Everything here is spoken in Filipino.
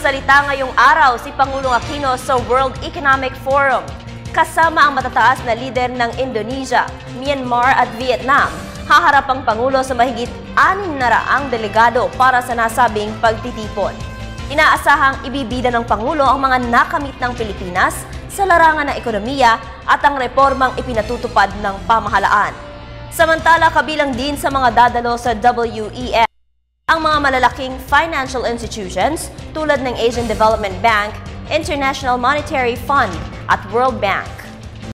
Nagsalita ngayong araw si Pangulong Aquino sa World Economic Forum. Kasama ang matataas na lider ng Indonesia, Myanmar at Vietnam, haharap ang Pangulo sa mahigit 600 delegado para sa nasabing pagtitipon. Inaasahang ibibida ng Pangulo ang mga nakamit ng Pilipinas sa larangan ng ekonomiya at ang reformang ipinatutupad ng pamahalaan. Samantala, kabilang din sa mga dadalo sa WEF ang mga malalaking financial institutions tulad ng Asian Development Bank, International Monetary Fund at World Bank.